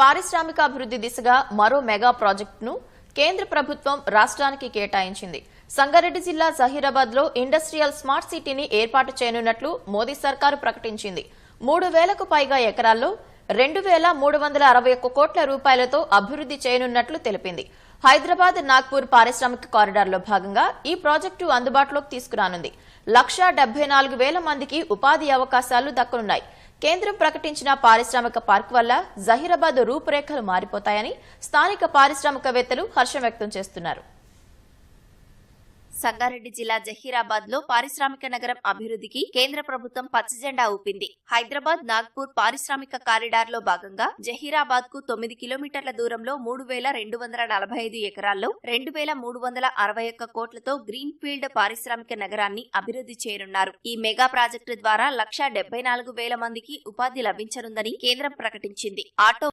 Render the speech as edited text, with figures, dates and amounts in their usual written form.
పారిశ్రామికాభివృద్ధి దిశగా మరో మెగా ప్రాజెక్టును కేంద్ర ప్రభుత్వం రాష్ట్రానికి కేటాయించింది. సంగారెడ్డి జిల్లా జహీరాబాద్ లో ఇండస్ట్రియల్ స్మార్ట్ సిటీని ఏర్పాటు చేయనున్నట్లు మోదీ సర్కారు ప్రకటించింది. 3000కు పైగా ఎకరాల్లో 2361 కోట్ల రూపాయలతో అభివృద్ధి చేయనున్నట్లు తెలిపింది. హైదరాబాద్ నాగ్పూర్ పారిశ్రామిక కారిడార్లో భాగంగా ఈ ప్రాజెక్టు అందుబాటులోకి తీసుకురానుంది. 174,000 మందికి ఉపాధి అవకాశాలు దక్కనున్నాయి. కేంద్రం ప్రకటించిన పారిశ్రామిక పార్క్ వల్ల జహీరాబాద్ రూపురేఖలు మారిపోతాయని స్థానిక పారిశ్రామికవేత్తలు హర్షం వ్యక్తం చేస్తున్నారు. సంగారెడ్డి జిల్లా జహీరాబాద్ లో పారిశ్రామిక నగరం అభివృద్ధికి కేంద్ర ప్రభుత్వం పచ్చజెండా ఊపింది. హైదరాబాద్ నాగ్పూర్ పారిశ్రామిక కారిడార్ లో భాగంగా జహీరాబాద్ కు 9 కిలోమీటర్ల దూరంలో 3,245 ఎకరాల్లో 2,361 కోట్లతో గ్రీన్ ఫీల్డ్ పారిశ్రామిక నగరాన్ని అభివృద్ధి చేయనున్నారు. ఈ మెగా ప్రాజెక్టు ద్వారా 174,000 మందికి ఉపాధి లభించనుందని కేంద్రం ప్రకటించింది. ఆటో